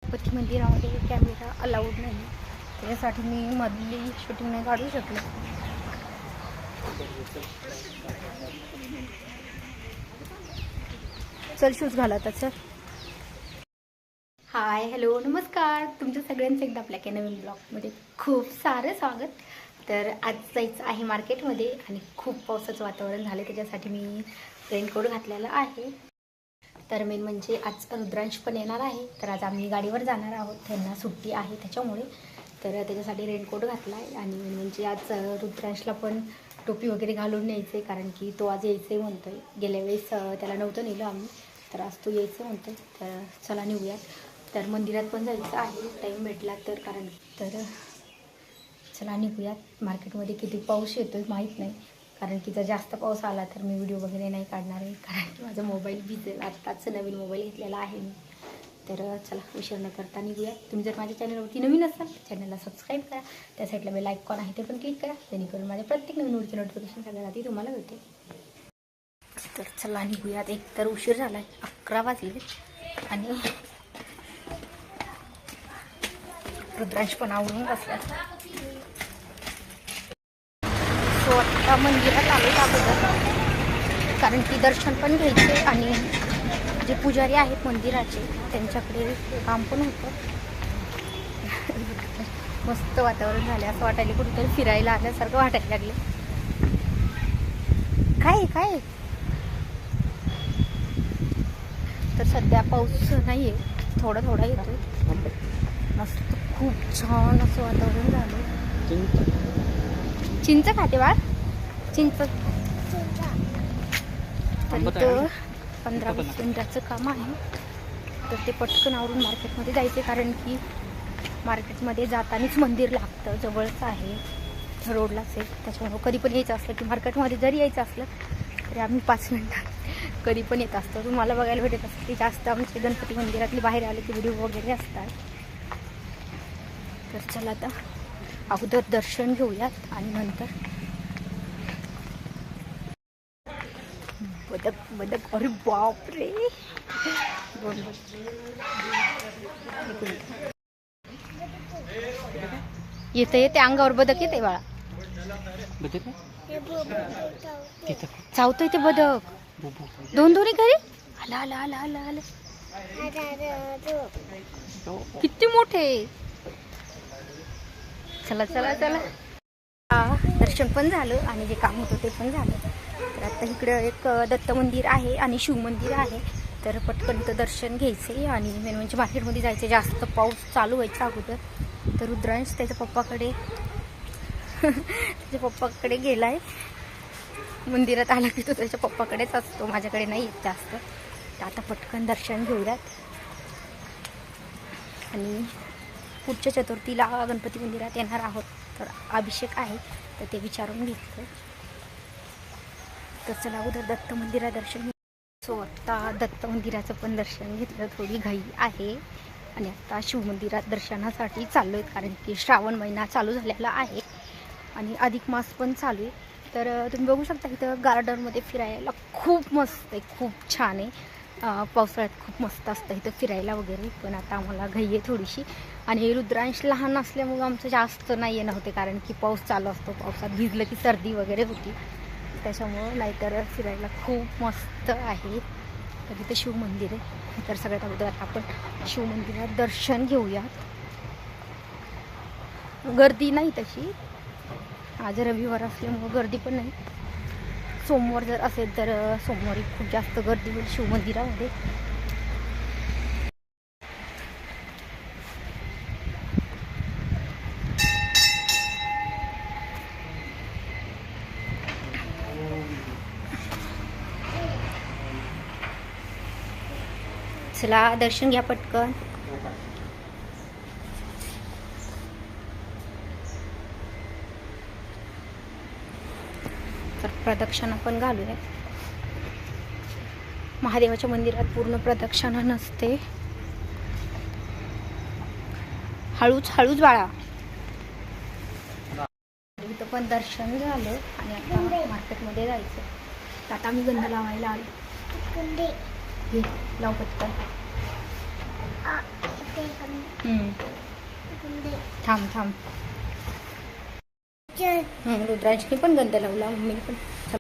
गणपती मंदिरामध्ये camera allowed नाही, त्यासाठी मी मधली शूटिंग नाही काढू शकले. चल शूज घाला आता चल. हाय हॅलो नमस्कार, तुमचं सगळ्यांचं एकदा आपल्या नवीन ब्लॉगमध्ये खूप सारं स्वागत. तर आज जायचं आहे मार्केटमध्ये आणि खूप पावसाचं वातावरण झालं, त्याच्यासाठी मी रेनकोट घातलेला आहे. तर मेन म्हणजे आज रुद्रांश पण येणार आहे, तर आज आम्ही गाडीवर जाणार आहोत, त्यांना सुट्टी आहे त्याच्यामुळे. तर त्याच्यासाठी रेनकोट घातला आहे आणि मेन म्हणजे आज रुद्रांशला पण टोपी वगैरे घालून न्यायचं आहे, कारण की तो आज यायचं आहे म्हणतो आहे. गेल्या वेळेस त्याला नव्हतं नेलं आम्ही, तर आज तो यायचं म्हणतो आहे. तर चला निघूयात. तर मंदिरात पण जायचं आहे टाईम भेटला तर, कारण तर चला निघूयात. मार्केटमध्ये किती पाऊस येतो माहीत नाही, कारण की जर जास्त पाऊस आला तर मी व्हिडिओ वगैरे नाही काढणार आहे, कारण की माझा मोबाईल भिजेल. आत्ताच नवीन मोबाईल घेतलेला आहे मी. तर चला उशीर न करता निघूया. तुम्ही जर माझ्या चॅनलवरती नवीन असाल चॅनलला सबस्क्राईब करा, त्या साईडला बेल आयकॉन आहे ते पण क्लिक करा, जेणेकरून माझ्या प्रत्येक नवीन व्हिडिओची नोटिफिकेशन सगळ्यात आधी तुम्हाला भेटेल. तर चला निघूयात. एक तर उशीर झाला आहे, 11 वाजले आणि रुद्रांश पण आवरून बसला. सो आता मंदिरात आलो अगोदर, कारण की दर्शन पण घ्यायचे आणि जे पुजारी आहेत मंदिराचे त्यांच्याकडे काम पण होतं. मस्त वातावरण झालं, असं वाटायला कुठेतरी फिरायला आल्यासारखं वाटायला लागले. काय काय तर सध्या पाऊस नाही आहे, थोडा थोडा येतोय. मस्त खूप छान असं वातावरण झालं. चिंच खाते बाळ, चिंच. तर इथं 15-20 मिनिटाचं काम आहे, तर ते पटकन आवरून मार्केटमध्ये जायचे, कारण की मार्केटमध्ये जातानीच मंदिर लागतं, जवळच आहे, रोडलाच आहे. त्याच्यामुळं कधी पण यायचं असलं की मार्केटमध्ये जरी यायचं असलं तरी आम्ही 5 मिनिटात कधी पण येत असतो. तुम्हाला बघायला भेटत असतं की जास्त आमचे गणपती मंदिरातली बाहेर आले की व्हिडिओ वगैरे असतात. तर चला आता अगोदर दर्शन घेऊयात आणि नंतर बदक बदक. अरे बापरे, येते येते अंगावर बदक येते बाळा. चावतोय ते बदक, दोन दोन्ही घरी. आला आला आला आला आला, किती मोठे. चला चला चला. दर्शन पण झालं आणि जे काम होतं ते पण झालं. तर आता इकडं एक दत्त मंदिर आहे आणि शिव मंदिर आहे, तर पटकन इथं दर्शन घ्यायचे आणि मेन म्हणजे मार्केटमध्ये जायचे. जास्त पाऊस चालू व्हायचा अगोदर. तर रुद्रांश त्याच्या पप्पाकडे गेलाय. मंदिरात आला की तो त्याच्या पप्पाकडेच असतो, माझ्याकडे नाही येत जास्त. तर आता पटकन दर्शन घेऊयात आणि पुढच्या चतुर्थीला गणपती मंदिरात येणार आहोत, तर अभिषेक आहे, तर ते विचारून घेतलं. तर चला अगोदर दत्त मंदिरात दर्शन घेऊ. सो आत्ता दत्त मंदिराचं पण दर्शन घेतलं, थोडी घाई आहे. आणि आत्ता शिवमंदिरात दर्शनासाठी चाललो आहे, कारण की श्रावण महिना चालू झालेला आहे आणि अधिक मास पण चालू आहे. तर तुम्ही बघू शकता इथं गार्डनमध्ये फिरायला खूप मस्त आहे, खूप छान आहे. पावसाळ्यात खूप मस्त असतं इथं फिरायला वगैरे. पण आता आम्हाला घाई आहे थोडीशी, आणि रुद्रांश लहान असल्यामुळं आमचं जास्त नाही येणं होते, कारण की पाऊस चालू असतो. पावसात भिजलं की सर्दी वगैरे होती, त्याच्यामुळं. नाहीतर फिरायला खूप मस्त आहे. तर इथं शिवमंदिर आहे, तर सगळ्यात अगोदर आपण शिवमंदिरात दर्शन घेऊयात. गर्दी नाही तशी, आज रविवार असल्यामुळं गर्दी पण नाही. सोमवार जर असेल तर सोमवारी खूप जास्त गर्दी होईल शिवमंदिरामध्ये. चला दर्शन घ्या पटकन. तर प्रदक्षिणा पण घालूया. महादेवाच्या मंदिरात पूर्ण प्रदक्षिणा नसते, हळूच हळूच बाळा. इथं पण दर्शन झालं आणि आता मार्केटमध्ये जायचं. तर आता मी गंध लावायला आलो. घे लाव पटकन. थांब रुद्रांशने पण गंध लावला, मम्मीने पण.